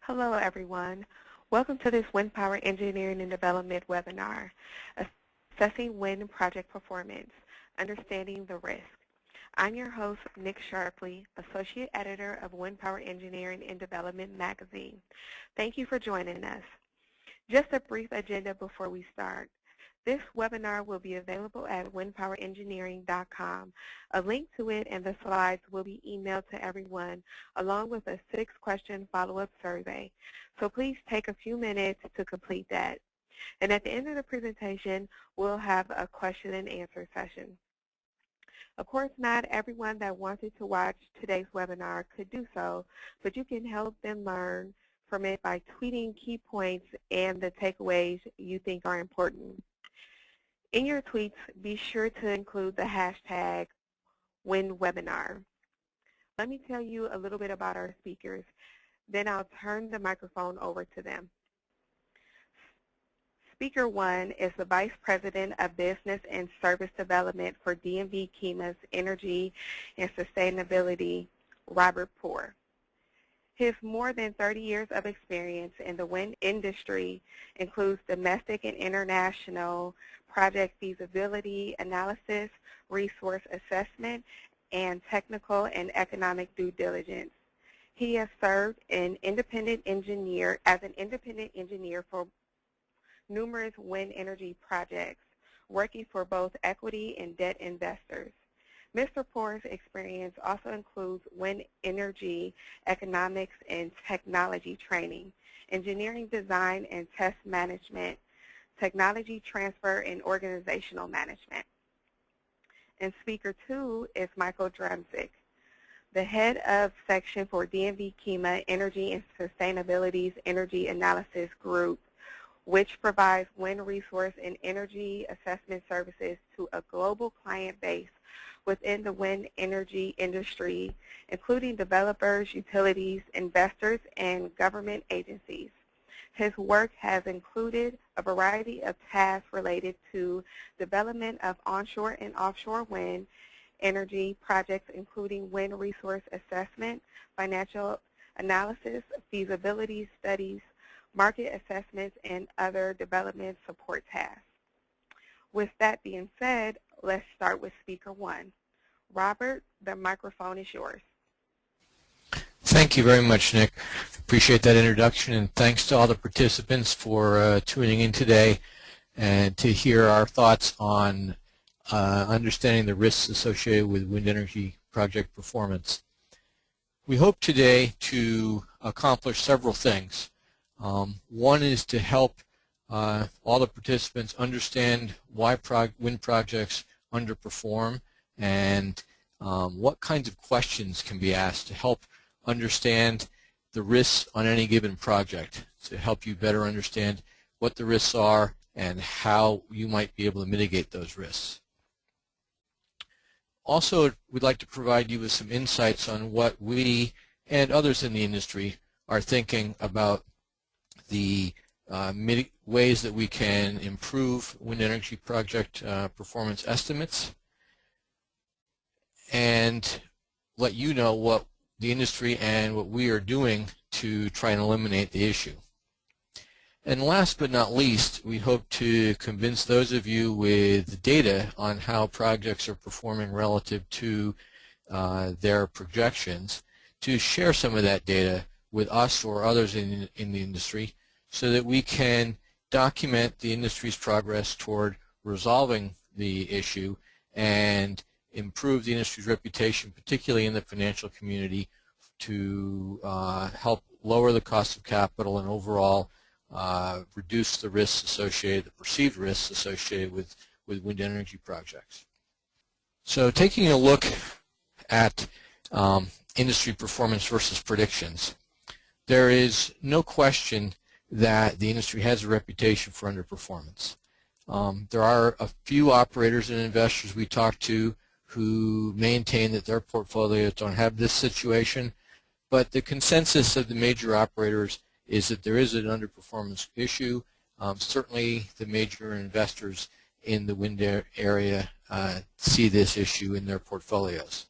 Hello, everyone. Welcome to this Windpower Engineering and Development webinar, Assessing Wind Project Performance, Understanding the Risk. I'm your host, Nick Sharpley, Associate Editor of Windpower Engineering and Development magazine. Thank you for joining us. Just a brief agenda before we start. This webinar will be available at windpowerengineering.com. A link to it and the slides will be emailed to everyone along with a 6-question follow-up survey. So please take a few minutes to complete that. And at the end of the presentation, we'll have a question and answer session. Of course, not everyone that wanted to watch today's webinar could do so, but you can help them learn from it by tweeting key points and the takeaways you think are important. In your tweets, be sure to include the hashtag WinWebinar. Let me tell you a little bit about our speakers, then I'll turn the microphone over to them. Speaker 1 is the Vice President of Business and Service Development for DMV KEMA's Energy and Sustainability, Robert Poor. His more than 30 years of experience in the wind industry includes domestic and international project feasibility analysis, resource assessment, and technical and economic due diligence. He has served as an independent engineer for numerous wind energy projects, working for both equity and debt investors. Mr. Poor's experience also includes wind energy economics and technology training, engineering design and test management, technology transfer, and organizational management. And Speaker 2 is Michael Drumzik, the head of section for DMV KEMA Energy and Sustainability's Energy Analysis Group, which provides wind resource and energy assessment services to a global client base within the wind energy industry, including developers, utilities, investors, and government agencies. His work has included a variety of tasks related to development of onshore and offshore wind energy projects, including wind resource assessment, financial analysis, feasibility studies, market assessments, and other development support tasks. With that being said, let's start with Speaker 1. Robert, the microphone is yours. Thank you very much, Nick. Appreciate that introduction, and thanks to all the participants for tuning in today and to hear our thoughts on understanding the risks associated with wind energy project performance. We hope today to accomplish several things. One is to help all the participants understand why wind projects underperform and what kinds of questions can be asked to help understand the risks on any given project, to help you better understand what the risks are and how you might be able to mitigate those risks. Also, we'd like to provide you with some insights on what we and others in the industry are thinking about the ways that we can improve wind energy project performance estimates, and let you know what the industry and what we are doing to try and eliminate the issue. And last but not least, we hope to convince those of you with data on how projects are performing relative to their projections to share some of that data with us or others in the industry so that we can document the industry's progress toward resolving the issue and improve the industry's reputation, particularly in the financial community, to help lower the cost of capital and overall reduce the risks associated, the perceived risks associated with wind energy projects. So taking a look at industry performance versus predictions, there is no question that the industry has a reputation for underperformance. There are a few operators and investors we talk to who maintain that their portfolios don't have this situation, but the consensus of the major operators is that there is an underperformance issue. Certainly the major investors in the wind area see this issue in their portfolios.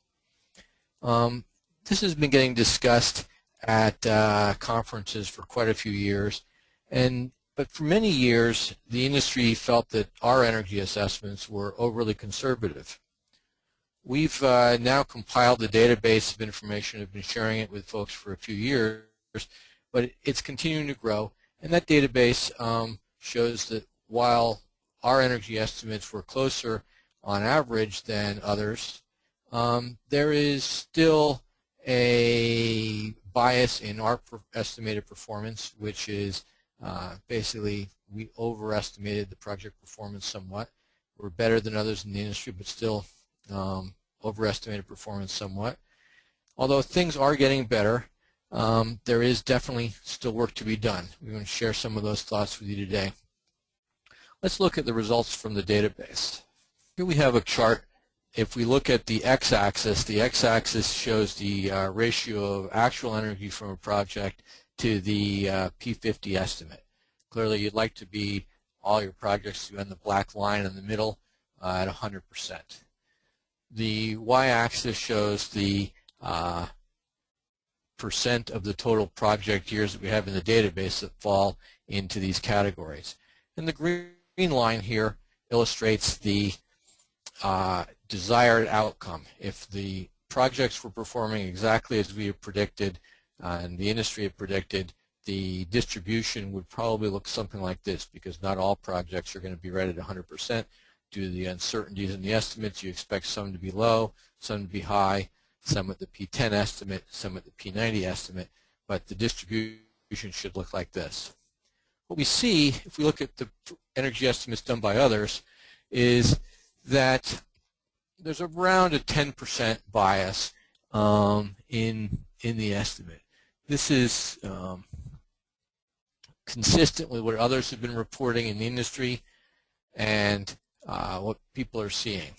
This has been getting discussed at conferences for quite a few years, but for many years the industry felt that our energy assessments were overly conservative. We've now compiled a database of information, have been sharing it with folks for a few years, but it's continuing to grow, and that database shows that while our energy estimates were closer on average than others, there is still a bias in our estimated performance, which is basically we overestimated the project performance somewhat. We're better than others in the industry, but still overestimated performance somewhat. Although things are getting better, there is definitely still work to be done. We're going to share some of those thoughts with you today. Let's look at the results from the database. Here we have a chart. If we look at the x-axis shows the ratio of actual energy from a project to the P50 estimate. Clearly, you'd like to be all your projects on the black line in the middle at 100%. The y-axis shows the percent of the total project years that we have in the database that fall into these categories. And the green line here illustrates the desired outcome. If the projects were performing exactly as we had predicted and the industry had predicted, the distribution would probably look something like this, because not all projects are going to be right at 100%. Due to the uncertainties in the estimates, you expect some to be low, some to be high, some at the P10 estimate, some at the P90 estimate, but the distribution should look like this. What we see, if we look at the energy estimates done by others, is that there's around a 10% bias in the estimate. This is consistent with what others have been reporting in the industry and what people are seeing.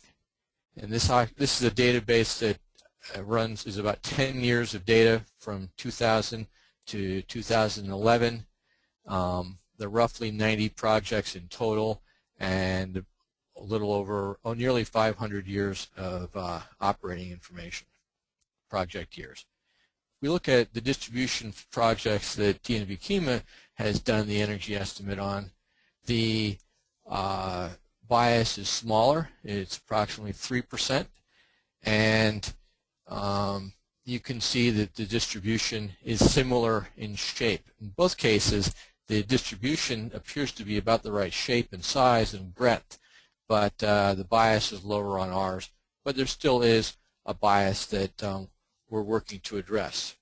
And this is a database that is about 10 years of data from 2000 to 2011. There are roughly 90 projects in total and a little over, nearly 500 years of operating information, project years. We look at the distribution of projects that DNV KEMA has done the energy estimate on. The bias is smaller. It's approximately 3%, and you can see that the distribution is similar in shape. In both cases, the distribution appears to be about the right shape and size and breadth, but the bias is lower on ours. But there still is a bias that we're working to address.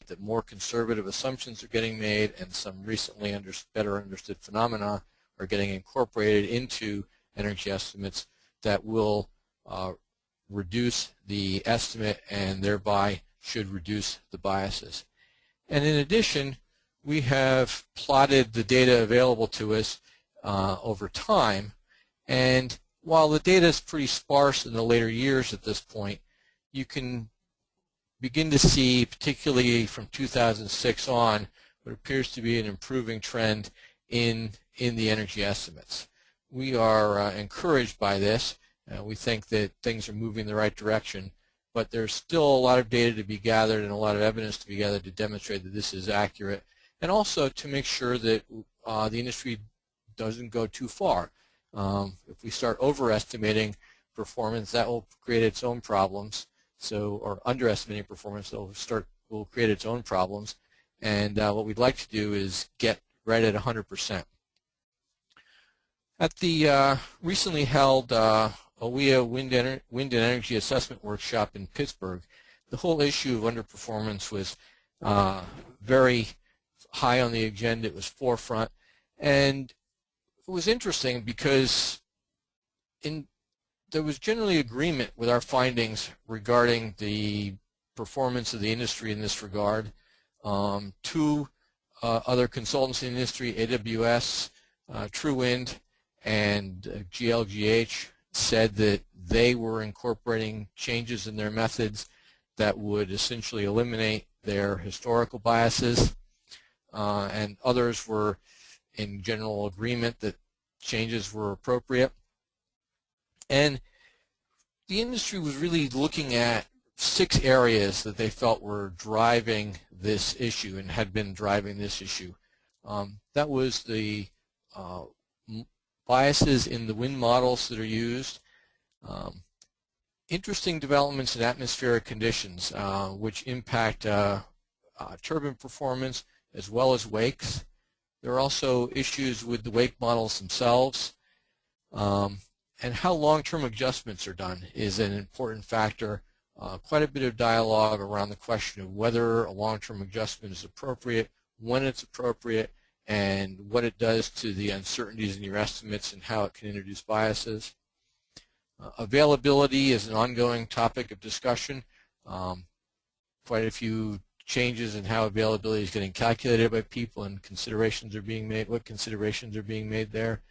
That more conservative assumptions are getting made, and some recently better understood phenomena are getting incorporated into energy estimates that will reduce the estimate and thereby should reduce the biases. And in addition, we have plotted the data available to us over time, and while the data is pretty sparse in the later years at this point, you can begin to see, particularly from 2006 on, what appears to be an improving trend in the energy estimates. We are encouraged by this. We think that things are moving in the right direction, but there's still a lot of data to be gathered and a lot of evidence to be gathered to demonstrate that this is accurate, and also to make sure that the industry doesn't go too far. If we start overestimating performance, that will create its own problems. Or underestimating performance, will create its own problems. And what we'd like to do is get right at 100%. At the recently held OEA Wind and Energy Assessment Workshop in Pittsburgh, the whole issue of underperformance was very high on the agenda. It was forefront, and it was interesting because there was generally agreement with our findings regarding the performance of the industry in this regard. Two other consultants in the industry, AWS, TrueWind, and GLGH, said that they were incorporating changes in their methods that would essentially eliminate their historical biases, and others were in general agreement that changes were appropriate. And the industry was really looking at 6 areas that they felt were driving this issue and had been driving this issue. That was the biases in the wind models that are used, interesting developments in atmospheric conditions which impact turbine performance as well as wakes. There are also issues with the wake models themselves, and how long-term adjustments are done is an important factor. Quite a bit of dialogue around the question of whether a long-term adjustment is appropriate, when it's appropriate, and what it does to the uncertainties in your estimates and how it can introduce biases. Availability is an ongoing topic of discussion. Quite a few changes in how availability is getting calculated by people, and considerations are being made, what considerations are being made there,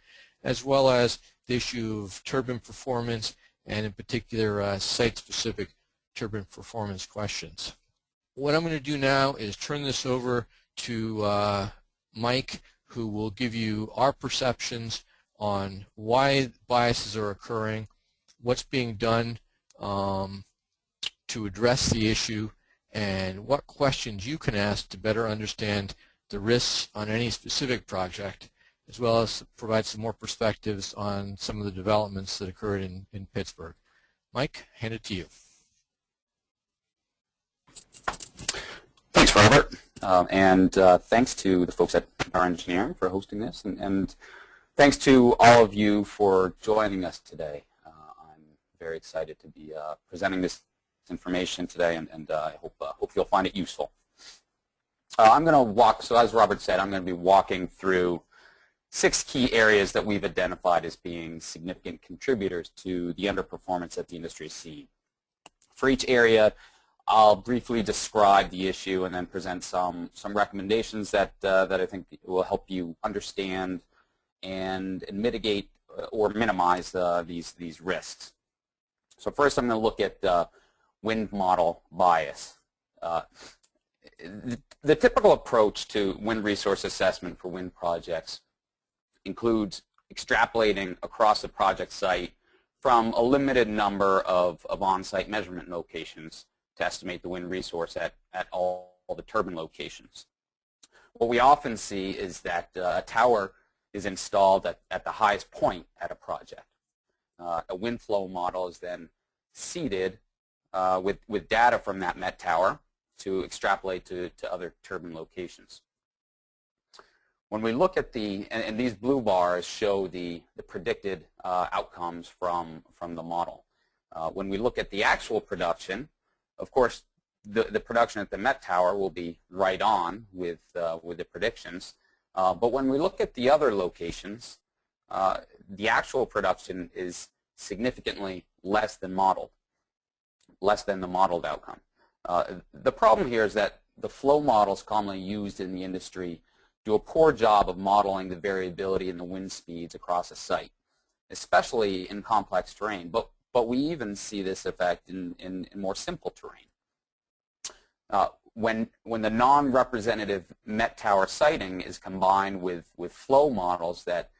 as well as the issue of turbine performance and in particular site-specific turbine performance questions. What I'm going to do now is turn this over to Mike, who will give you our perceptions on why biases are occurring, what's being done to address the issue, and what questions you can ask to better understand the risks on any specific project, as well as provide some more perspectives on some of the developments that occurred in Pittsburgh. Mike, hand it to you. Thanks, Robert, and thanks to the folks at Our Engineering for hosting this, and thanks to all of you for joining us today. I'm very excited to be presenting this information today, and I hope you'll find it useful. I'm going to walk, so as Robert said, I'm going to be walking through 6 key areas that we've identified as being significant contributors to the underperformance that the industry is seeing. For each area, I'll briefly describe the issue and then present some recommendations that I think will help you understand and mitigate or minimize these risks. So first, I'm going to look at wind model bias. The typical approach to wind resource assessment for wind projects includes extrapolating across the project site from a limited number of on-site measurement locations to estimate the wind resource at all the turbine locations. What we often see is that a tower is installed at the highest point at a project. A wind flow model is then seeded with data from that Met tower to extrapolate to other turbine locations. When we look at and these blue bars show the predicted outcomes from the model. When we look at the actual production, of course, the production at the Met tower will be right on with the predictions. But when we look at the other locations, the actual production is significantly less than modeled, less than the modeled outcome. The problem here is that the flow models commonly used in the industry do a poor job of modeling the variability in the wind speeds across a site, especially in complex terrain. But we even see this effect in more simple terrain. When the non-representative Met tower siting is combined with flow models that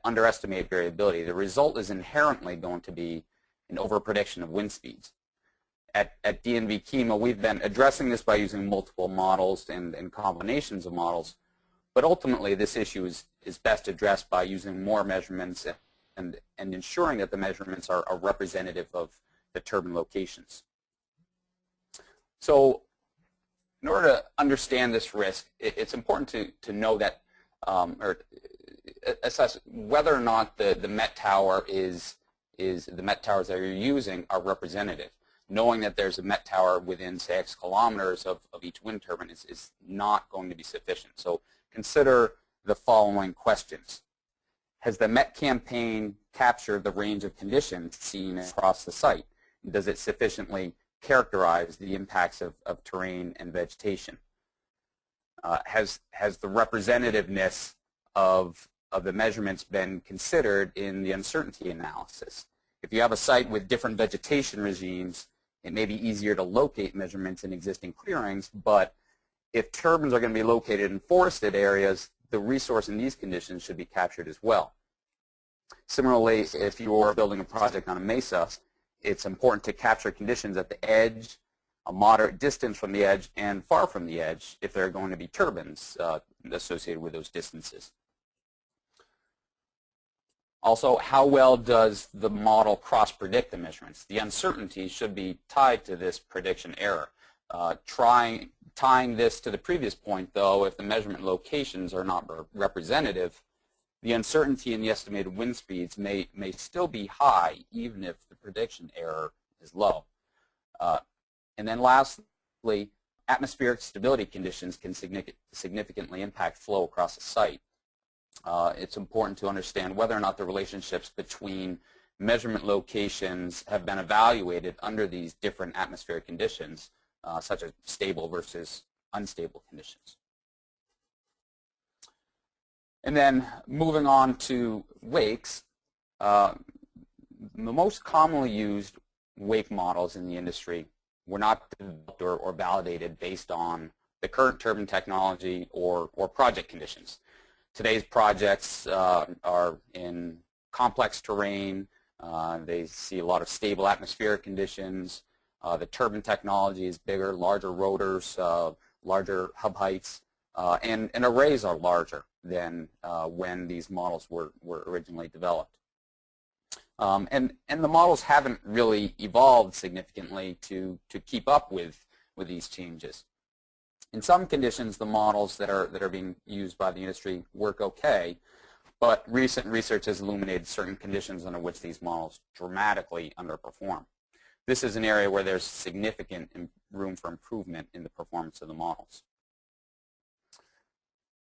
underestimate variability, the result is inherently going to be an overprediction of wind speeds. At DNV KEMA, we've been addressing this by using multiple models and combinations of models, but ultimately this issue is best addressed by using more measurements and ensuring that the measurements are representative of the turbine locations. So in order to understand this risk, it's important to know that, or assess whether or not the Met tower the Met towers that you're using are representative. Knowing that there's a Met tower within, say, X kilometers of each wind turbine is not going to be sufficient. So consider the following questions. Has the Met campaign captured the range of conditions seen across the site? Does it sufficiently characterize the impacts of terrain and vegetation? Has the representativeness of the measurements been considered in the uncertainty analysis? If you have a site with different vegetation regimes, it may be easier to locate measurements in existing clearings, but if turbines are going to be located in forested areas, the resource in these conditions should be captured as well. Similarly, if you're building a project on a mesa, it's important to capture conditions at the edge a moderate distance from the edge, and far from the edge if there are going to be turbines associated with those distances. Also, how well does the model cross-predict the measurements? The uncertainty should be tied to this prediction error. Tying this to the previous point, though, if the measurement locations are not representative, the uncertainty in the estimated wind speeds may still be high, even if the prediction error is low. And then lastly, atmospheric stability conditions can significantly impact flow across the site. It's important to understand whether or not the relationships between measurement locations have been evaluated under these different atmospheric conditions, such as stable versus unstable conditions. And then moving on to wakes, the most commonly used wake models in the industry were not developed or validated based on the current turbine technology or project conditions. Today's projects are in complex terrain. They see a lot of stable atmospheric conditions. The turbine technology is bigger, larger rotors, larger hub heights, and arrays are larger than when these models were originally developed. And the models haven't really evolved significantly to keep up with these changes. In some conditions, the models that are being used by the industry work okay, but recent research has illuminated certain conditions under which these models dramatically underperform. This is an area where there's significant room for improvement in the performance of the models.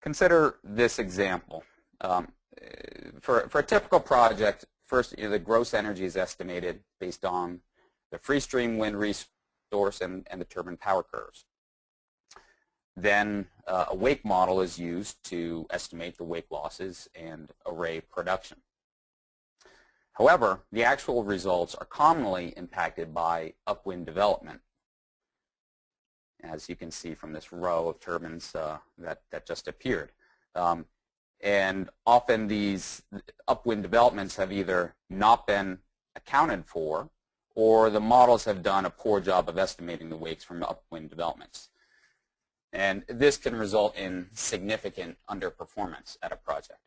Consider this example. For a typical project, first, the gross energy is estimated based on the free stream wind resource and the turbine power curves. Then a wake model is used to estimate the wake losses and array production. However, the actual results are commonly impacted by upwind development, as you can see from this row of turbines that just appeared. And often these upwind developments have either not been accounted for, or the models have done a poor job of estimating the wakes from upwind developments. And this can result in significant underperformance at a project.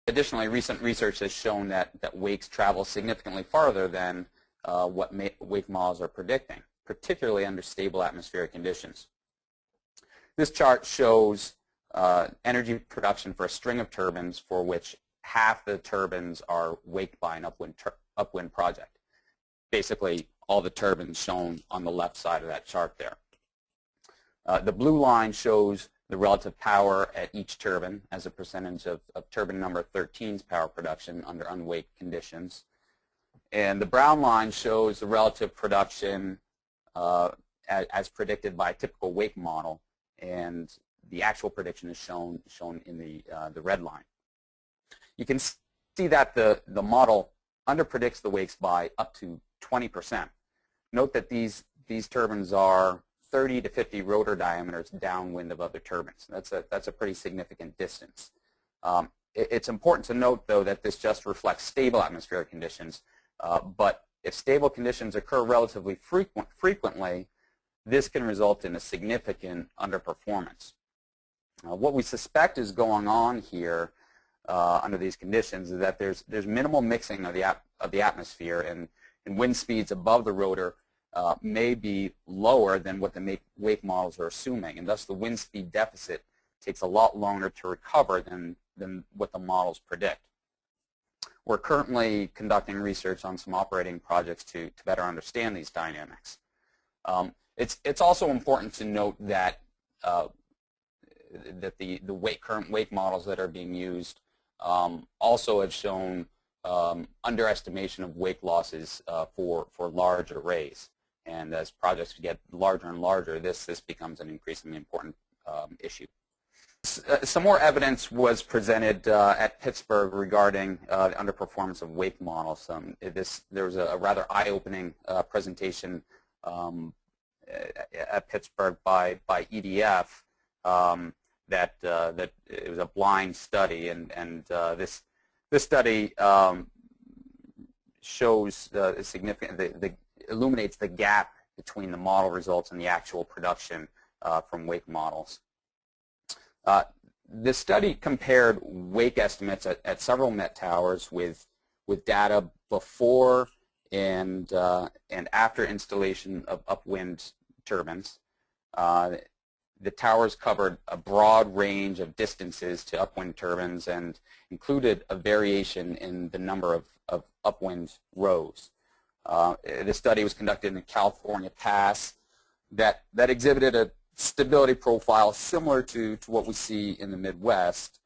Additionally, recent research has shown that wakes travel significantly farther than what wake models are predicting, particularly under stable atmospheric conditions. This chart shows energy production for a string of turbines for which half the turbines are waked by an upwind project. Basically, all the turbines shown on the left side of that chart there. The blue line shows the relative power at each turbine as a percentage of turbine number 13's power production under unwaked conditions. And the brown line shows the relative production as predicted by a typical wake model, and the actual prediction is shown in the red line. You can see that the model underpredicts the wakes by up to 20%. Note that these turbines are 30 to 50 rotor diameters downwind of other turbines. That's a pretty significant distance. It's important to note, though, that this just reflects stable atmospheric conditions, but if stable conditions occur relatively frequently, this can result in a significant underperformance. What we suspect is going on here under these conditions is that there's minimal mixing of the atmosphere, and wind speeds above the rotor may be lower than what the wake models are assuming, and thus the wind speed deficit takes a lot longer to recover than what the models predict. We're currently conducting research on some operating projects to better understand these dynamics. It's also important to note that the current wake models that are being used also have shown underestimation of wake losses for large arrays. And as projects get larger and larger, this becomes an increasingly important issue. Some more evidence was presented at Pittsburgh regarding the underperformance of wake models. There was a rather eye-opening presentation at Pittsburgh by EDF that it was a blind study, and this study shows illuminates the gap between the model results and the actual production from wake models. The study compared wake estimates at several Met towers with data before and after installation of upwind turbines. The towers covered a broad range of distances to upwind turbines and included a variation in the number of upwind rows. The study was conducted in the California Pass that exhibited a stability profile similar to what we see in the Midwest.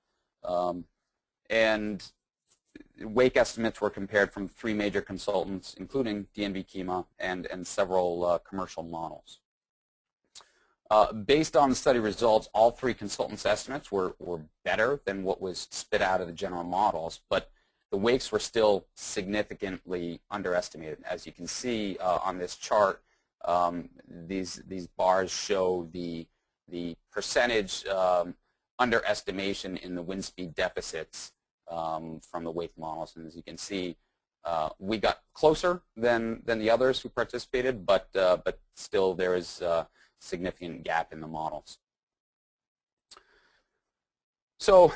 And wake estimates were compared from 3 major consultants, including DNV Kima and several commercial models. Based on the study results, all 3 consultants' estimates were better than what was spit out of the general models, but the wakes were still significantly underestimated. As you can see on this chart, these bars show the percentage underestimation in the wind speed deficits from the wake models. And as you can see, we got closer than the others who participated, but still there is a significant gap in the models. So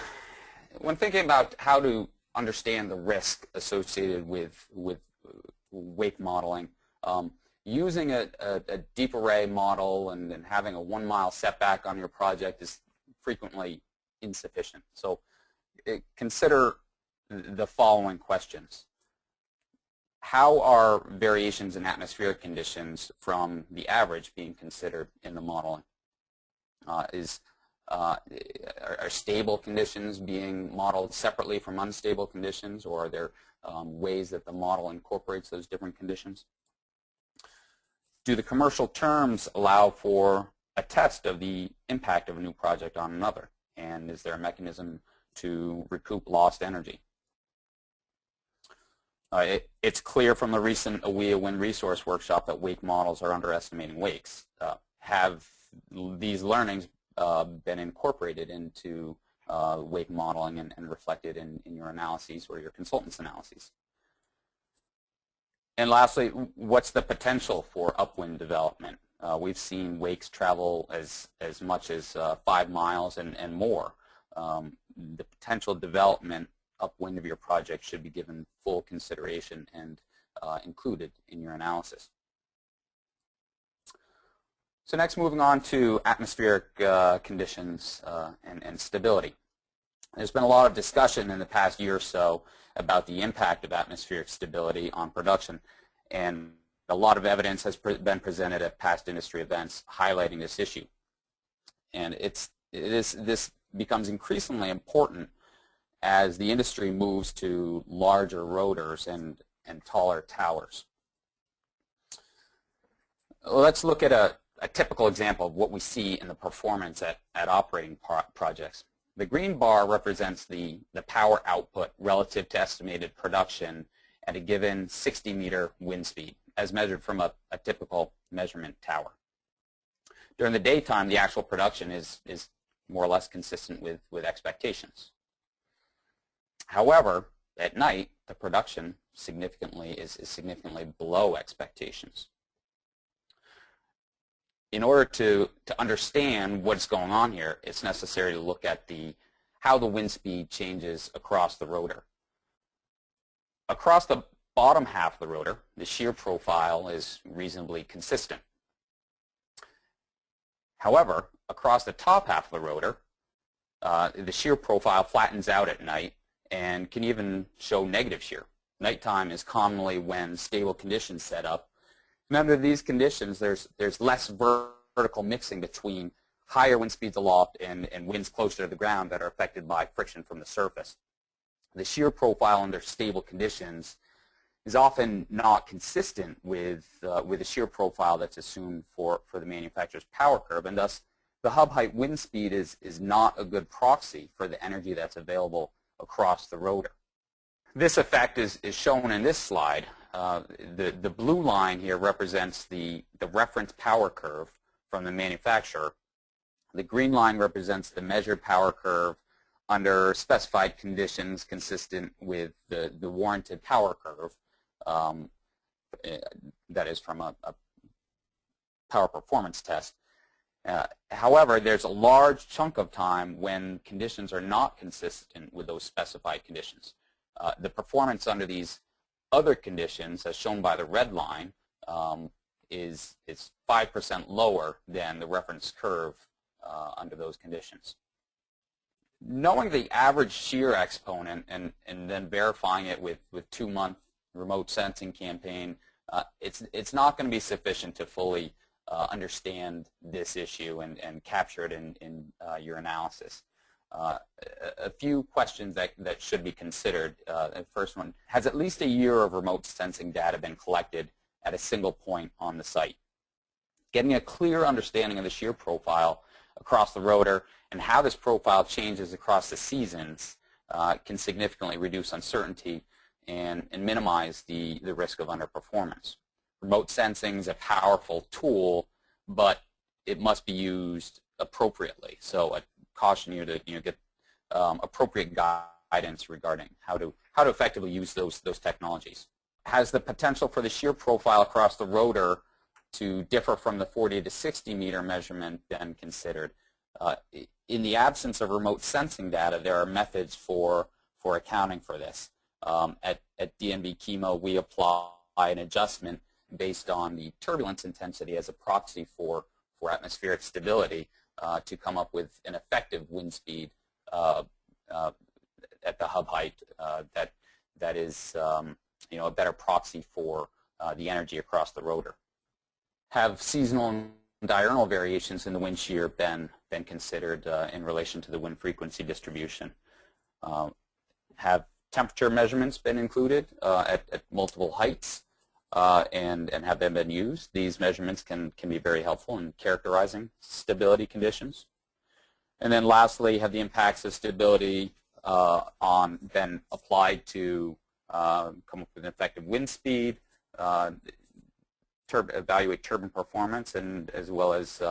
when thinking about how to understand the risk associated with wake modeling, using a deep array model and having a 1 mile setback on your project is frequently insufficient. So consider the following questions. How are variations in atmospheric conditions from the average being considered in the modeling? Are stable conditions being modeled separately from unstable conditions, or are there ways that the model incorporates those different conditions? Do the commercial terms allow for a test of the impact of a new project on another? And is there a mechanism to recoup lost energy? It's clear from the recent AWEA Wind Resource Workshop that wake models are underestimating wakes. Have these learnings been incorporated into wake modeling and reflected in your analyses or your consultants' analyses? And lastly, what's the potential for upwind development? We've seen wakes travel as much as 5 miles and more. The potential development upwind of your project should be given full consideration and included in your analysis. So next, moving on to atmospheric conditions and stability. There's been a lot of discussion in the past year or so about the impact of atmospheric stability on production, and a lot of evidence has been presented at past industry events highlighting this issue. And this becomes increasingly important as the industry moves to larger rotors and taller towers. Let's look at a typical example of what we see in the performance at operating projects. The green bar represents the power output relative to estimated production at a given 60-meter wind speed, as measured from a typical measurement tower. During the daytime, the actual production is more or less consistent with expectations. However, at night, the production is significantly below expectations. In order to understand what's going on here, it's necessary to look at how the wind speed changes across the rotor. Across the bottom half of the rotor, the shear profile is reasonably consistent. However, across the top half of the rotor, the shear profile flattens out at night and can even show negative shear. Nighttime is commonly when stable conditions set up. And under these conditions, there's less vertical mixing between higher wind speeds aloft and winds closer to the ground that are affected by friction from the surface. The shear profile under stable conditions is often not consistent with the shear profile that's assumed for the manufacturer's power curve, and thus the hub height wind speed is not a good proxy for the energy that's available across the rotor. This effect is shown in this slide. The blue line here represents the reference power curve from the manufacturer. The green line represents the measured power curve under specified conditions consistent with the warranted power curve, that is from a power performance test. However, there's a large chunk of time when conditions are not consistent with those specified conditions. The performance under these other conditions, as shown by the red line, is 5% lower than the reference curve under those conditions. Knowing the average shear exponent and then verifying it with 2-month remote sensing campaign, it's not going to be sufficient to fully understand this issue and capture it in your analysis. A few questions that should be considered. The first one, has at least a year of remote sensing data been collected at a single point on the site? Getting a clear understanding of the shear profile across the rotor and how this profile changes across the seasons can significantly reduce uncertainty and minimize the risk of underperformance. Remote sensing is a powerful tool, but it must be used appropriately. So I caution you to get appropriate guidance regarding how to effectively use those technologies. Has the potential for the shear profile across the rotor to differ from the 40 to 60 meter measurement been considered? In the absence of remote sensing data, there are methods for accounting for this. At DNV Chemo, we apply an adjustment based on the turbulence intensity as a proxy for atmospheric stability to come up with an effective wind speed at the hub height that is a better proxy for the energy across the rotor. Have seasonal and diurnal variations in the wind shear been considered in relation to the wind frequency distribution? Have temperature measurements been included at multiple heights and have they been used? These measurements can be very helpful in characterizing stability conditions. And then lastly, have the impacts of stability been applied to come up with an effective wind speed, evaluate turbine performance, and as well as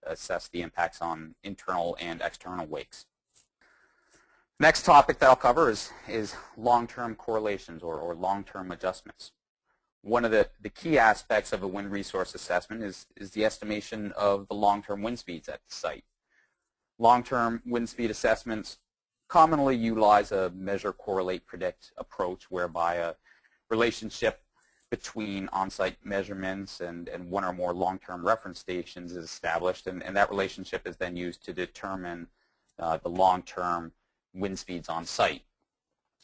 assess the impacts on internal and external wakes. Next topic that I'll cover is long-term correlations or long-term adjustments. One of the key aspects of a wind resource assessment is the estimation of the long-term wind speeds at the site. Long-term wind speed assessments commonly utilize a measure, correlate, predict approach whereby a relationship between on-site measurements and one or more long-term reference stations is established, and that relationship is then used to determine the long-term wind speeds on site.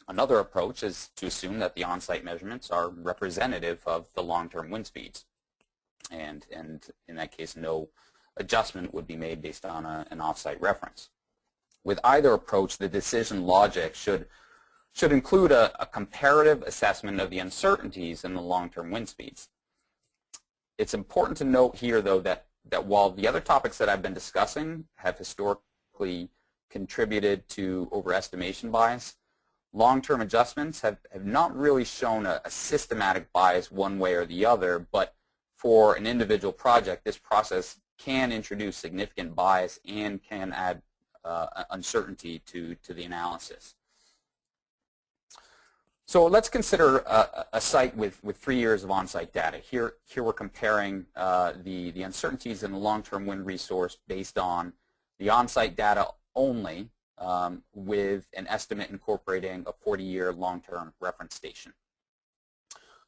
Another approach is to assume that the on-site measurements are representative of the long-term wind speeds, and in that case no adjustment would be made based on an off-site reference. With either approach, the decision logic should include a comparative assessment of the uncertainties in the long-term wind speeds. It's important to note here, though, that while the other topics that I've been discussing have historically contributed to overestimation bias, long-term adjustments have not really shown a systematic bias one way or the other, but for an individual project, this process can introduce significant bias and can add uncertainty to the analysis. So let's consider a site with 3 years of on-site data. Here we're comparing the uncertainties in the long-term wind resource based on the on-site data only with an estimate incorporating a 40-year long-term reference station.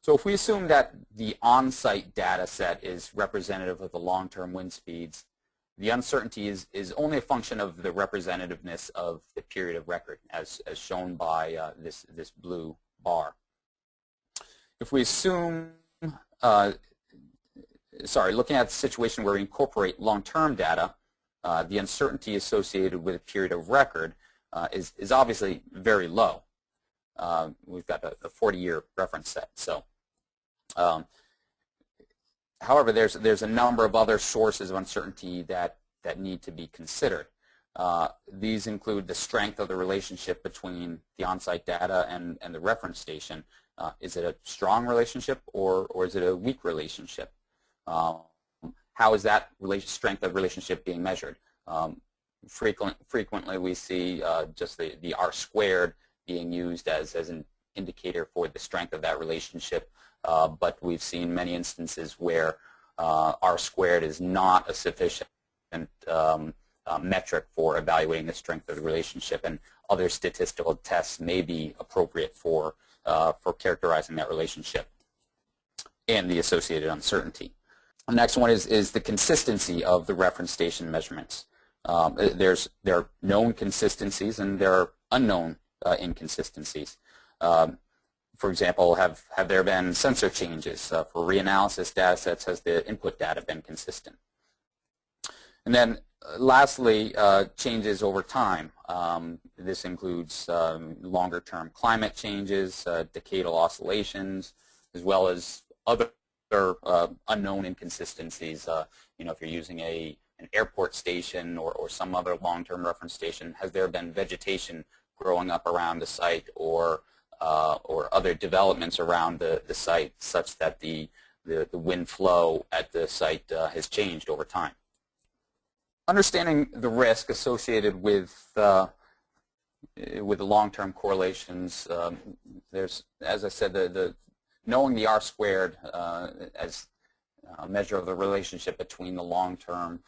So if we assume that the on-site data set is representative of the long-term wind speeds, the uncertainty is only a function of the representativeness of the period of record, as shown by this blue bar. If we assume, looking at the situation where we incorporate long-term data, the uncertainty associated with a period of record is obviously very low. We've got a 40-year reference set. So, however, there's a number of other sources of uncertainty that need to be considered. These include the strength of the relationship between the on-site data and the reference station. Is it a strong relationship or is it a weak relationship? How is that strength of relationship being measured? Frequently we see just the R squared being used as an indicator for the strength of that relationship, but we've seen many instances where R squared is not a sufficient metric for evaluating the strength of the relationship, and other statistical tests may be appropriate for characterizing that relationship and the associated uncertainty. The next one is the consistency of the reference station measurements. There are known consistencies and there are unknown inconsistencies. For example, have there been sensor changes? For reanalysis data sets, has the input data been consistent? And then lastly, changes over time. This includes longer-term climate changes, decadal oscillations, as well as other unknown inconsistencies. If you're using an airport station or some other long-term reference station, has there been vegetation growing up around the site or other developments around the site such that the wind flow at the site has changed over time? Understanding the risk associated with the long-term correlations, there's, as I said, knowing the R squared as a measure of the relationship between the long-term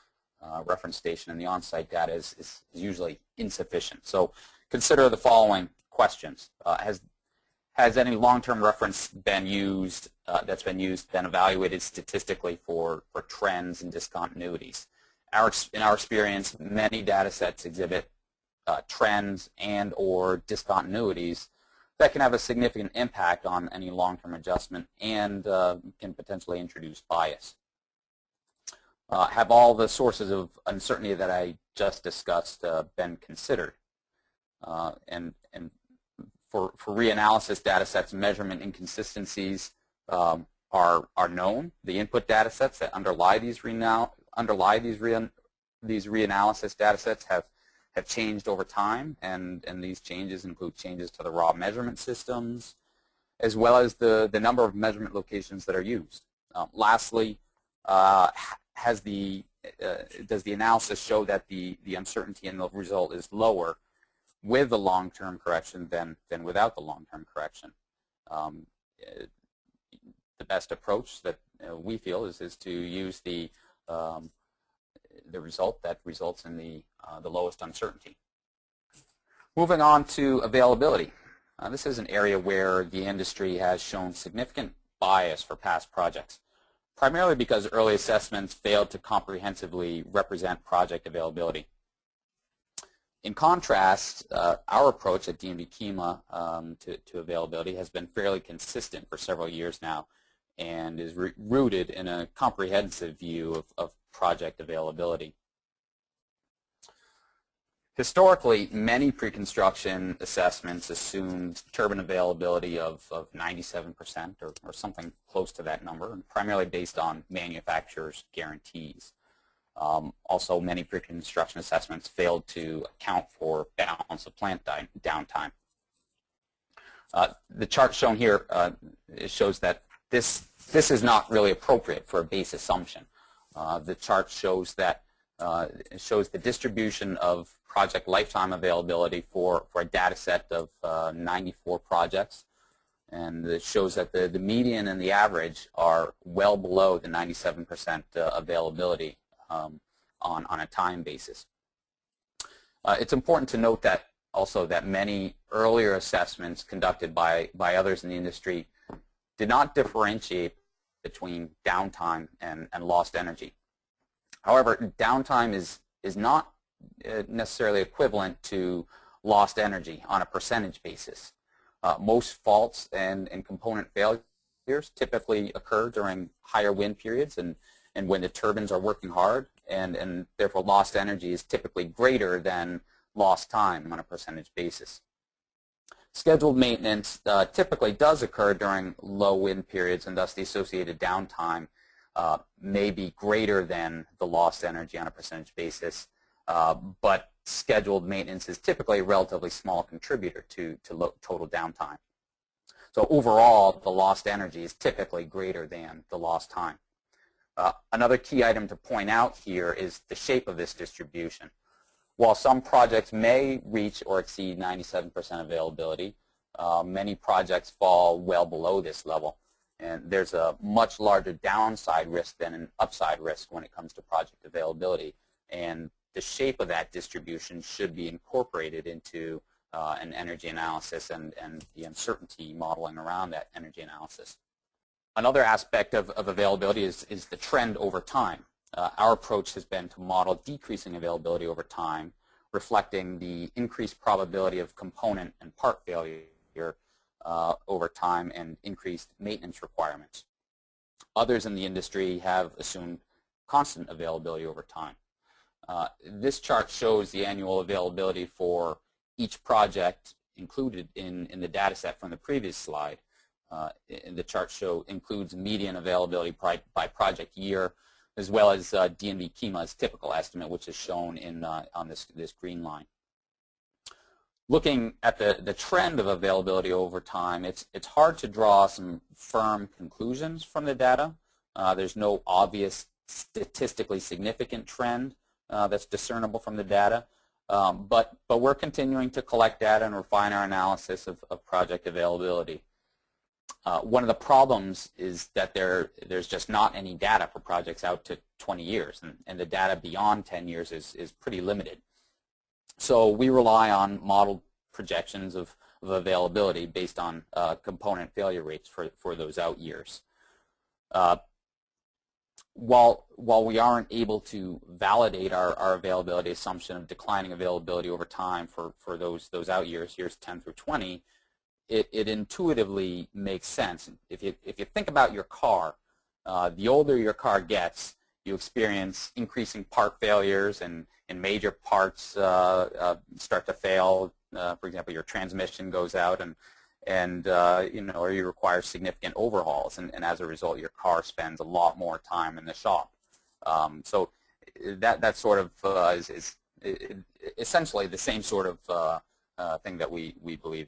reference station and the on-site data is usually insufficient. So consider the following questions. Has any long-term reference been used, been evaluated statistically for trends and discontinuities? In our experience, many data sets exhibit trends and or discontinuities that can have a significant impact on any long-term adjustment and can potentially introduce bias. Have all the sources of uncertainty that I just discussed been considered? And for reanalysis data sets, measurement inconsistencies are known. The input data sets that underlie these reanalysis data sets have changed over time, and these changes include changes to the raw measurement systems, as well as the number of measurement locations that are used. Lastly, does the analysis show that the uncertainty in the result is lower with the long-term correction than without the long-term correction? The best approach that we feel is to use the result that results in the lowest uncertainty. Moving on to availability. This is an area where the industry has shown significant bias for past projects, primarily because early assessments failed to comprehensively represent project availability. In contrast, our approach at DNV KEMA to availability has been fairly consistent for several years now and is rooted in a comprehensive view of project availability. Historically, many pre-construction assessments assumed turbine availability of 97% or something close to that number, and primarily based on manufacturers' guarantees. Also, many pre-construction assessments failed to account for balance of plant downtime. The chart shown here it shows that this is not really appropriate for a base assumption. The chart shows that the distribution of project lifetime availability for a data set of 94 projects, and it shows that the median and the average are well below the 97% availability on a time basis. It's important to note that also that many earlier assessments conducted by others in the industry did not differentiate between downtime and lost energy. However, downtime is not necessarily equivalent to lost energy on a percentage basis. Most faults and component failures typically occur during higher wind periods and when the turbines are working hard, and therefore lost energy is typically greater than lost time on a percentage basis. Scheduled maintenance typically does occur during low wind periods, and thus the associated downtime may be greater than the lost energy on a percentage basis, but scheduled maintenance is typically a relatively small contributor to total downtime. So overall, the lost energy is typically greater than the lost time. Another key item to point out here is the shape of this distribution. While some projects may reach or exceed 97% availability, many projects fall well below this level. And there's a much larger downside risk than an upside risk when it comes to project availability. And the shape of that distribution should be incorporated into an energy analysis and the uncertainty modeling around that energy analysis. Another aspect of availability is the trend over time. Our approach has been to model decreasing availability over time, reflecting the increased probability of component and part failure over time and increased maintenance requirements. Others in the industry have assumed constant availability over time. This chart shows the annual availability for each project included in the data set from the previous slide. The chart includes median availability by project year, as well as DNV KEMA's typical estimate, which is shown on this green line. Looking at the trend of availability over time, it's hard to draw some firm conclusions from the data. There's no obvious statistically significant trend that's discernible from the data, but we're continuing to collect data and refine our analysis of project availability. One of the problems is that there's just not any data for projects out to 20 years, and the data beyond 10 years is pretty limited. So we rely on modeled projections of availability based on component failure rates for those out years. While we aren't able to validate our availability assumption of declining availability over time for those out years 10 through 20, it intuitively makes sense. If you think about your car, the older your car gets, you experience increasing part failures and major parts start to fail. For example, your transmission goes out or you require significant overhauls, and as a result, your car spends a lot more time in the shop. So that sort of is essentially the same sort of thing that we believe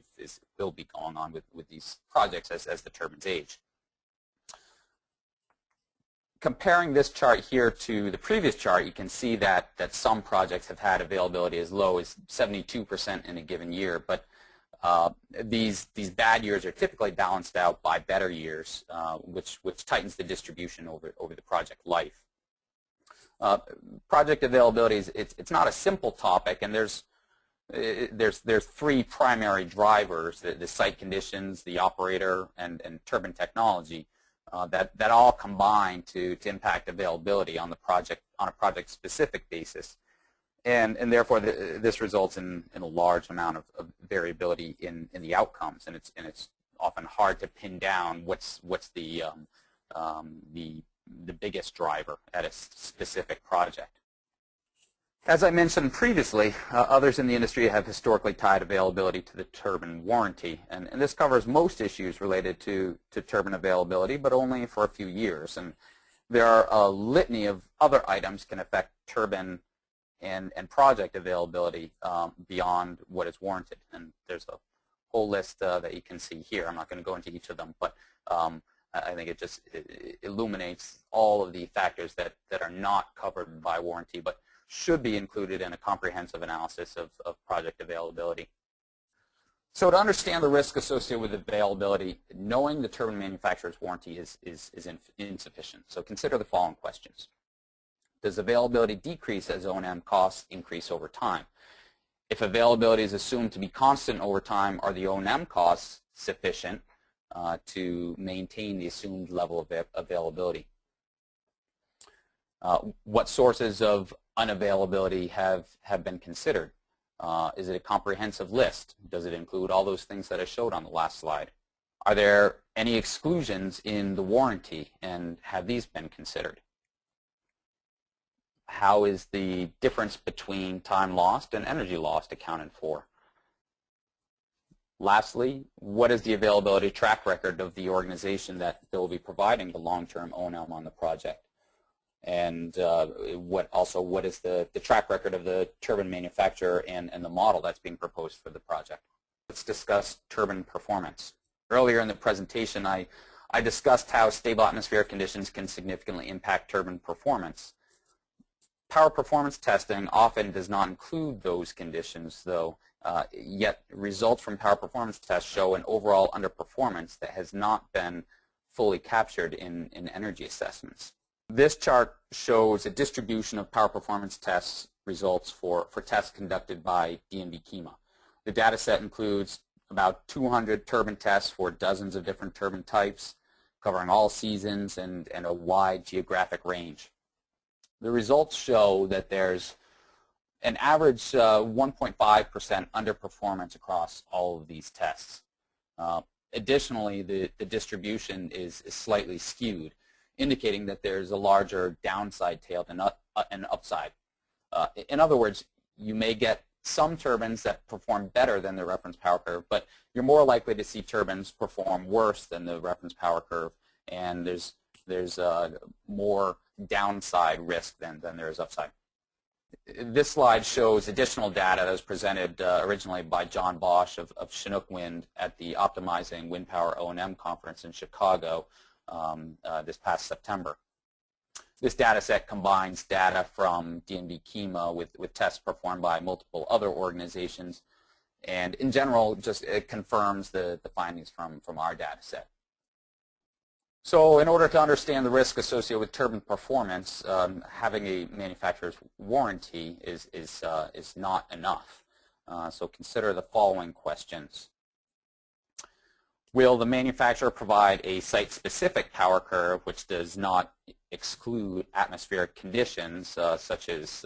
will be going on with these projects as the turbines age. Comparing this chart here to the previous chart, you can see that some projects have had availability as low as 72% in a given year, but these bad years are typically balanced out by better years, which tightens the distribution over the project life. Project availability it's not a simple topic, and there's three primary drivers: the site conditions, the operator, and turbine technology. That all combine to impact availability on a project-specific basis, and therefore this results in a large amount of variability in the outcomes, and it's often hard to pin down what's the biggest driver at a specific project. As I mentioned previously, others in the industry have historically tied availability to the turbine warranty, and this covers most issues related to turbine availability, but only for a few years. And there are a litany of other items can affect turbine and project availability beyond what is warranted. And there's a whole list that you can see here. I'm not going to go into each of them, but I think it illuminates all of the factors that are not covered by warranty, but should be included in a comprehensive analysis of project availability. So to understand the risk associated with availability, knowing the turbine manufacturer's warranty is insufficient. So consider the following questions. Does availability decrease as O&M costs increase over time? If availability is assumed to be constant over time, are the O&M costs sufficient to maintain the assumed level of availability? What sources of unavailability have been considered? Is it a comprehensive list? Does it include all those things that I showed on the last slide? Are there any exclusions in the warranty, and have these been considered? How is the difference between time lost and energy lost accounted for? Lastly, what is the availability track record of the organization that will be providing the long-term O&M on the project? And what is the track record of the turbine manufacturer and the model that's being proposed for the project? Let's discuss turbine performance. Earlier in the presentation, I discussed how stable atmospheric conditions can significantly impact turbine performance. Power performance testing often does not include those conditions, though, yet results from power performance tests show an overall underperformance that has not been fully captured in energy assessments. This chart shows a distribution of power performance tests results for tests conducted by DNV KEMA. The data set includes about 200 turbine tests for dozens of different turbine types, covering all seasons and a wide geographic range. The results show that there's an average 1.5% underperformance across all of these tests. Additionally, the distribution is slightly skewed, indicating that there's a larger downside tail than an upside. In other words, you may get some turbines that perform better than the reference power curve, but you're more likely to see turbines perform worse than the reference power curve, and there's more downside risk than there is upside. This slide shows additional data that was presented originally by John Bosch of Chinook Wind at the Optimizing Windpower O&M conference in Chicago this past September. This data set combines data from DNV KEMA with tests performed by multiple other organizations, and in general it confirms the findings from our data set. So in order to understand the risk associated with turbine performance, having a manufacturer's warranty is not enough. So consider the following questions. Will the manufacturer provide a site-specific power curve which does not exclude atmospheric conditions such as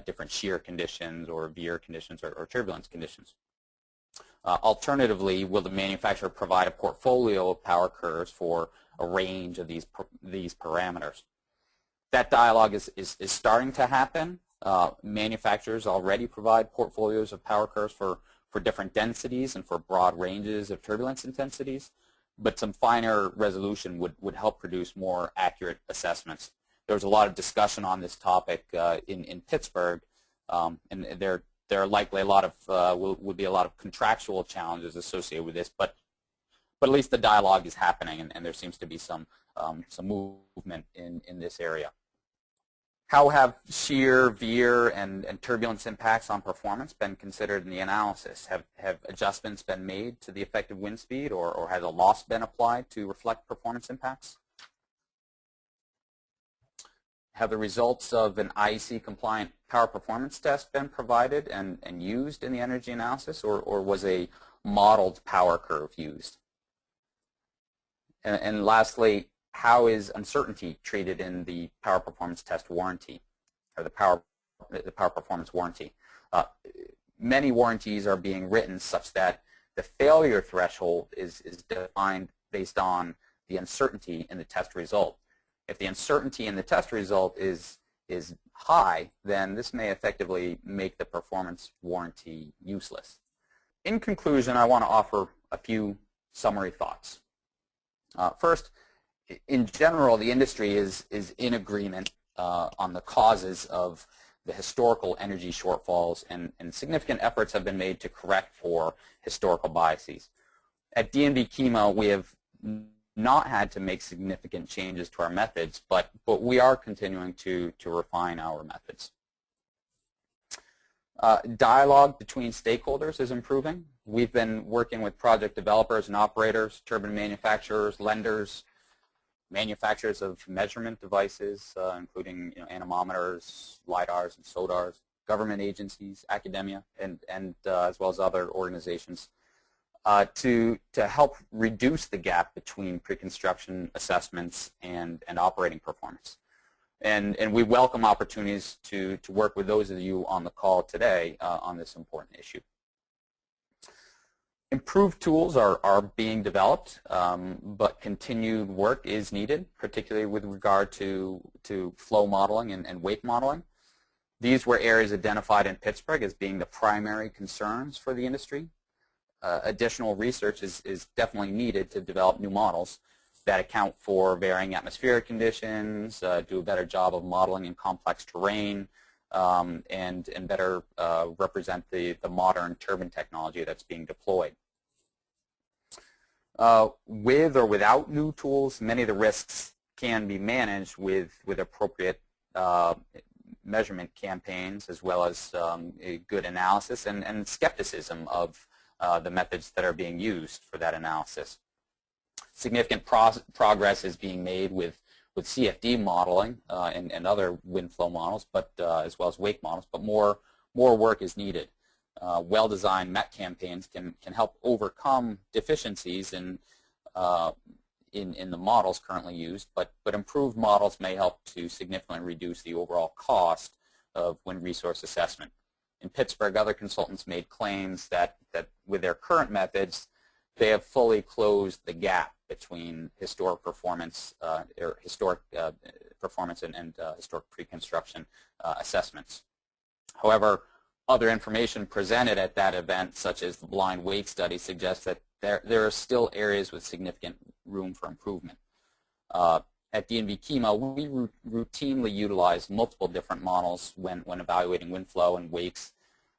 different shear conditions or veer conditions or turbulence conditions? Alternatively, will the manufacturer provide a portfolio of power curves for a range of these parameters? That dialogue is starting to happen. Manufacturers already provide portfolios of power curves for different densities and for broad ranges of turbulence intensities, but some finer resolution would help produce more accurate assessments. There was a lot of discussion on this topic in Pittsburgh, and there are likely a lot of would be a lot of contractual challenges associated with this, but at least the dialogue is happening, and there seems to be some movement in this area. How have shear, veer, and turbulence impacts on performance been considered in the analysis? Have adjustments been made to the effective wind speed, or has a loss been applied to reflect performance impacts? Have the results of an IEC-compliant power performance test been provided and used in the energy analysis, or was a modeled power curve used? And lastly, how is uncertainty treated in the power performance test warranty, or the power performance warranty? Many warranties are being written such that the failure threshold is defined based on the uncertainty in the test result. If the uncertainty in the test result is high, then this may effectively make the performance warranty useless. In conclusion, I want to offer a few summary thoughts. First, in general, the industry is in agreement on the causes of the historical energy shortfalls, and significant efforts have been made to correct for historical biases. At DNV KEMA, we have not had to make significant changes to our methods, but we are continuing to refine our methods. Dialogue between stakeholders is improving. We've been working with project developers and operators, turbine manufacturers, lenders, manufacturers of measurement devices, including anemometers, LIDARs, and SODARs, government agencies, academia, and as well as other organizations, to help reduce the gap between pre-construction assessments and operating performance. And we welcome opportunities to work with those of you on the call today on this important issue. Improved tools are being developed, but continued work is needed, particularly with regard to flow modeling and wake modeling. These were areas identified in Pittsburgh as being the primary concerns for the industry. Additional research is definitely needed to develop new models that account for varying atmospheric conditions, do a better job of modeling in complex terrain, and better represent the modern turbine technology that's being deployed. With or without new tools, many of the risks can be managed with appropriate measurement campaigns, as well as a good analysis and skepticism of the methods that are being used for that analysis. Significant progress is being made with CFD modeling and other wind flow models, but as well as wake models, but more work is needed. Well-designed MET campaigns can help overcome deficiencies in the models currently used, but improved models may help to significantly reduce the overall cost of wind resource assessment. In Pittsburgh, other consultants made claims that with their current methods, they have fully closed the gap between historic performance performance and historic pre-construction assessments. However, other information presented at that event, such as the blind wake study, suggests that there are still areas with significant room for improvement. At DNV KEMA, we routinely utilize multiple different models when evaluating wind flow and wakes,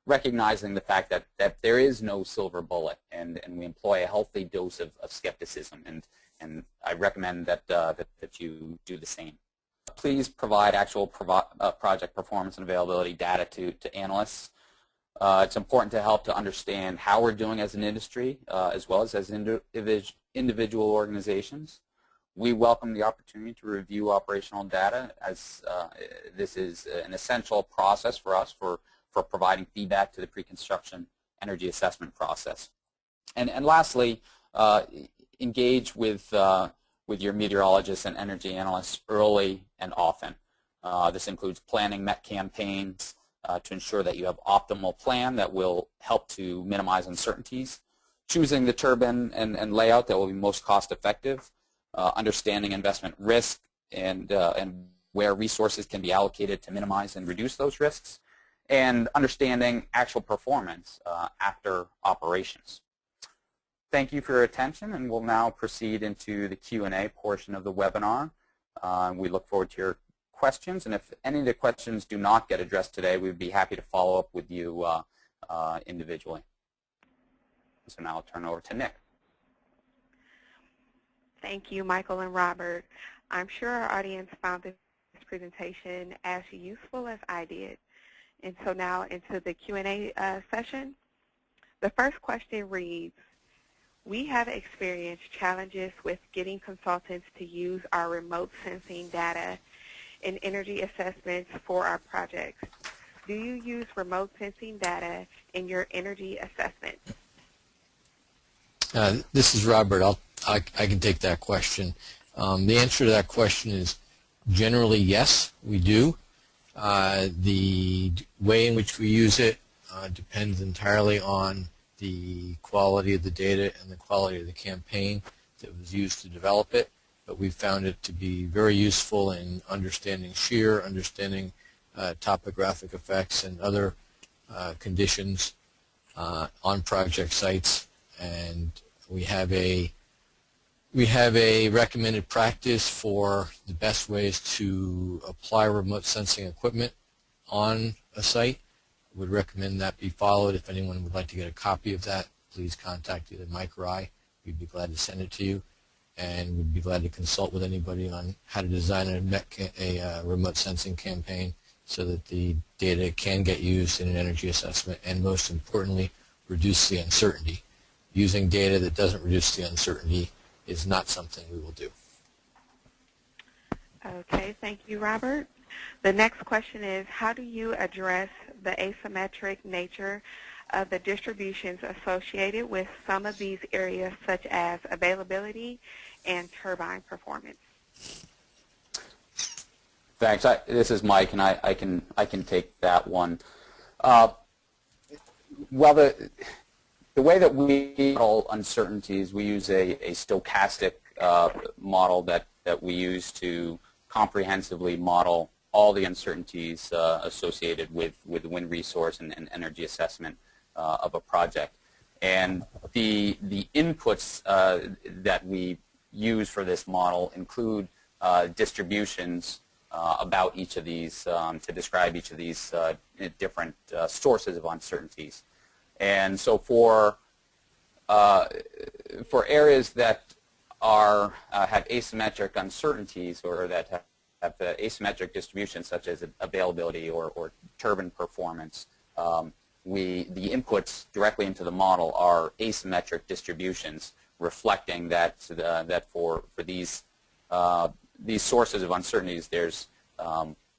recognizing the fact that there is no silver bullet, and we employ a healthy dose of skepticism, and I recommend that you do the same. Please provide actual project performance and availability data to analysts. It's important to help to understand how we're doing as an industry, as well as individual organizations. We welcome the opportunity to review operational data, as this is an essential process for us for providing feedback to the pre-construction energy assessment process. And lastly, engage with your meteorologists and energy analysts early and often. This includes planning MET campaigns to ensure that you have optimal plan that will help to minimize uncertainties, choosing the turbine and layout that will be most cost effective, understanding investment risk and where resources can be allocated to minimize and reduce those risks, and understanding actual performance after operations. Thank you for your attention, and we'll now proceed into the Q&A portion of the webinar. We look forward to your questions, and if any of the questions do not get addressed today, we'd be happy to follow up with you individually. So now I'll turn it over to Nick. Thank you, Michael and Robert. I'm sure our audience found this presentation as useful as I did. And so now into the Q&A session. The first question reads, we have experienced challenges with getting consultants to use our remote sensing data in energy assessments for our projects. Do you use remote sensing data in your energy assessments? This is Robert. I can take that question. The answer to that question is generally yes, we do. The way in which we use it depends entirely on the quality of the data and the quality of the campaign that was used to develop it, but we found it to be very useful in understanding shear, understanding topographic effects and other conditions on project sites, and we have a recommended practice for the best ways to apply remote sensing equipment on a site. I would recommend that be followed. If anyone would like to get a copy of that, please contact either Mike or I. We'd be glad to send it to you, and we'd be glad to consult with anybody on how to design a remote sensing campaign so that the data can get used in an energy assessment, and most importantly, reduce the uncertainty. Using data that doesn't reduce the uncertainty is not something we will do. Okay, thank you, Robert. The next question is, how do you address the asymmetric nature of the distributions associated with some of these areas, such as availability and turbine performance? Thanks. This is Mike, and I can take that one. Well, the way that we model uncertainties, we use a stochastic model that we use to comprehensively model all the uncertainties associated with wind resource and energy assessment of a project. And the inputs that we use for this model include distributions about each of these to describe each of these different sources of uncertainties. And so for areas that have asymmetric uncertainties, or that have asymmetric distributions such as availability or turbine performance, the inputs directly into the model are asymmetric distributions reflecting that that for these sources of uncertainties, there's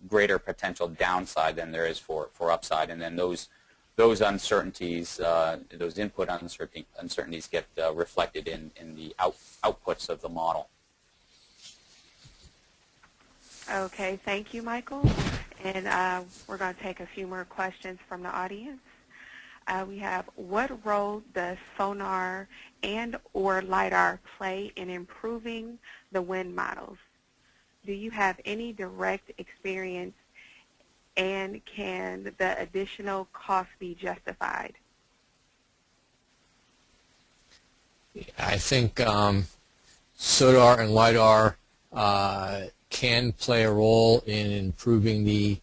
greater potential downside than there is for upside, and then those uncertainties, those input uncertainties get reflected in the outputs of the model. Okay, thank you, Michael. And we're going to take a few more questions from the audience. We have, what role does sonar and or LiDAR play in improving the wind models? Do you have any direct experience, and can the additional cost be justified? I think SODAR and LiDAR can play a role in improving the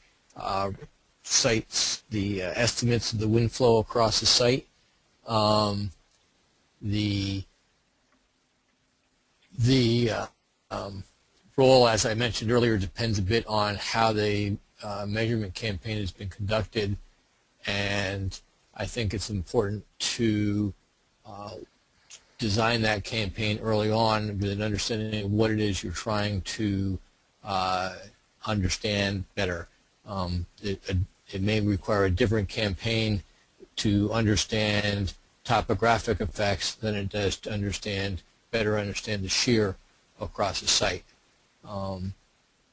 sites, the estimates of the wind flow across the site. The role, as I mentioned earlier, depends a bit on how the measurement campaign has been conducted, and I think it's important to design that campaign early on with an understanding of what it is you're trying to understand better. It may require a different campaign to understand topographic effects than it does to better understand the shear across the site.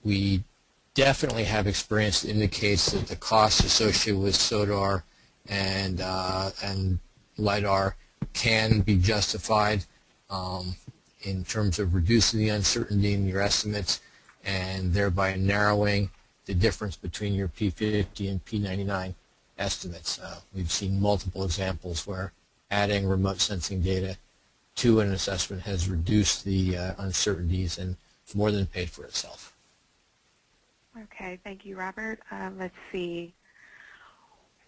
We definitely have experience that indicates that the costs associated with SODAR and LiDAR can be justified in terms of reducing the uncertainty in your estimates and thereby narrowing the difference between your P50 and P99 estimates. We've seen multiple examples where adding remote sensing data to an assessment has reduced the uncertainties and it's more than paid for itself. Okay, thank you, Robert. Let's see.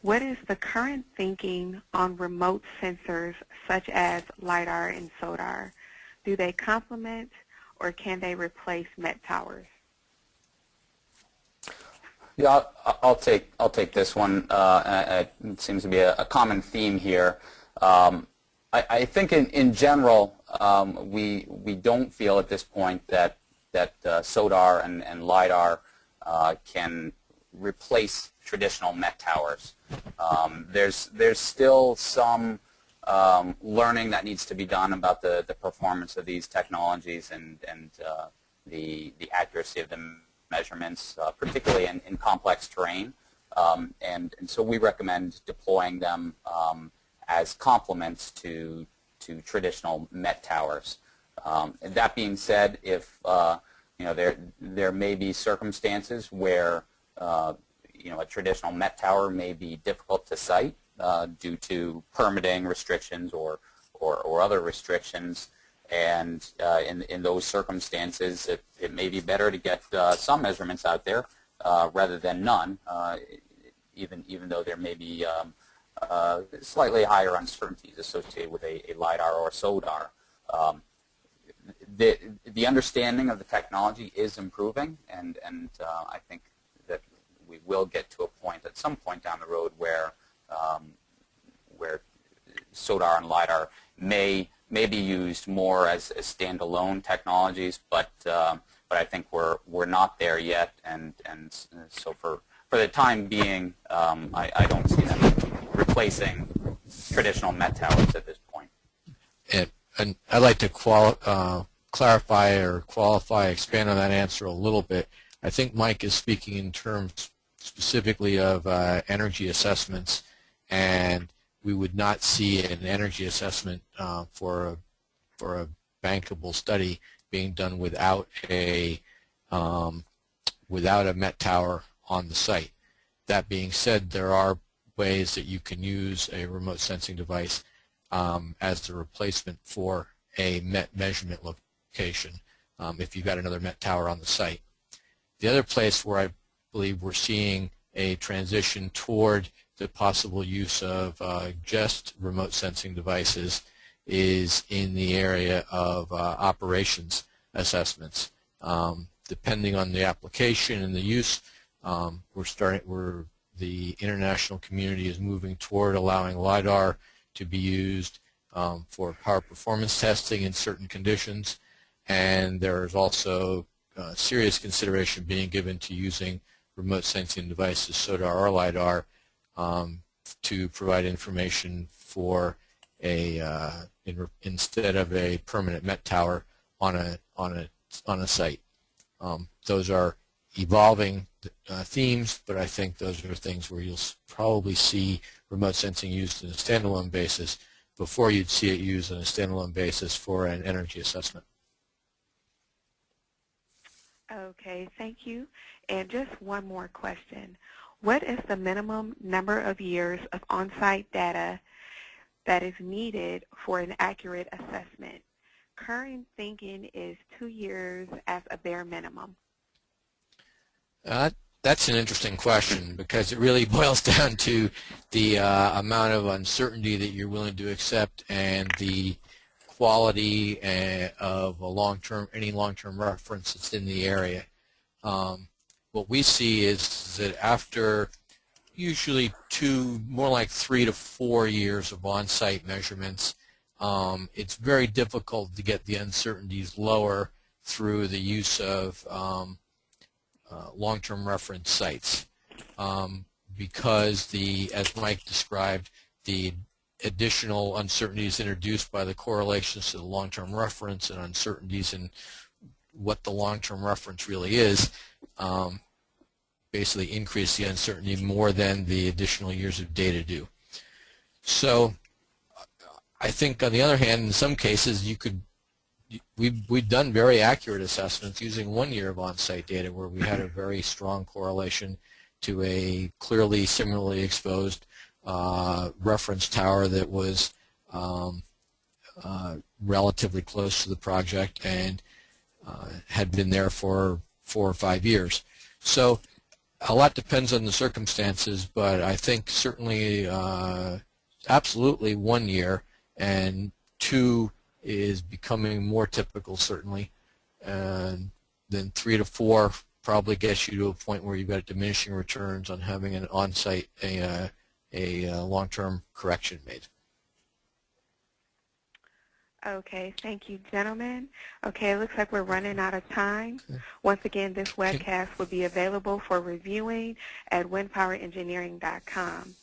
What is the current thinking on remote sensors such as LiDAR and SODAR? Do they complement or can they replace MET towers? Yeah, I'll take this one. It seems to be a common theme here. I think in general we don't feel at this point that SODAR and LiDAR can replace traditional MET towers. There's still some learning that needs to be done about the performance of these technologies and the accuracy of the measurements, particularly in complex terrain. And so we recommend deploying them as complements to traditional MET towers. And that being said, if there may be circumstances where a traditional MET tower may be difficult to site due to permitting restrictions or other restrictions, and in those circumstances it may be better to get some measurements out there rather than none, even though there may be slightly higher uncertainties associated with a LiDAR or SODAR. The understanding of the technology is improving, and I think that we will get to a point at some point down the road where SODAR and LiDAR may be used more as standalone technologies, but I think we're not there yet, and so for the time being, I don't see them replacing traditional MET towers at this point. And I'd like to clarify or expand on that answer a little bit. I think Mike is speaking in terms specifically of energy assessments, and we would not see an energy assessment for a bankable study being done without a MET tower on the site. That being said, there are ways that you can use a remote sensing device as the replacement for a MET measurement location if you've got another MET tower on the site. The other place where I believe we're seeing a transition toward the possible use of just remote sensing devices is in the area of operations assessments. Depending on the application and the use, the international community is moving toward allowing LiDAR to be used for power performance testing in certain conditions, and there's also serious consideration being given to using remote sensing devices, SODAR or LIDAR, to provide information for instead of a permanent Met tower on a site. Those are evolving themes, but I think those are things where you'll probably see remote sensing used on a standalone basis before you'd see it used on a standalone basis for an energy assessment. Okay, thank you. And just one more question. What is the minimum number of years of on-site data that is needed for an accurate assessment? Current thinking is 2 years as a bare minimum. That's an interesting question, because it really boils down to the amount of uncertainty that you're willing to accept and the quality of any long-term reference that's in the area. What we see is that after usually more like 3 to 4 years of on-site measurements, it's very difficult to get the uncertainties lower through the use of long-term reference sites, because as Mike described, the additional uncertainties introduced by the correlations to the long-term reference and uncertainties in what the long-term reference really is basically increase the uncertainty more than the additional years of data do. So I think, on the other hand, in some cases we've done very accurate assessments using 1 year of on-site data where we had a very strong correlation to a clearly similarly exposed reference tower that was relatively close to the project and had been there for 4 or 5 years. So a lot depends on the circumstances, but I think certainly absolutely 1 year, and 2 is becoming more typical certainly, and then 3 to 4 probably gets you to a point where you've got diminishing returns on having an on-site a long-term correction made. Okay, thank you, gentlemen. Okay, it looks like we're running out of time. Once again, this webcast will be available for reviewing at windpowerengineering.com.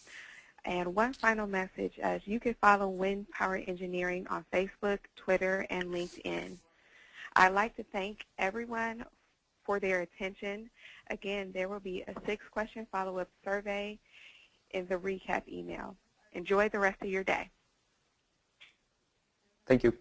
And one final message, you can follow Windpower Engineering on Facebook, Twitter, and LinkedIn. I'd like to thank everyone for their attention. Again, there will be a 6-question follow-up survey in the recap email. Enjoy the rest of your day. Thank you.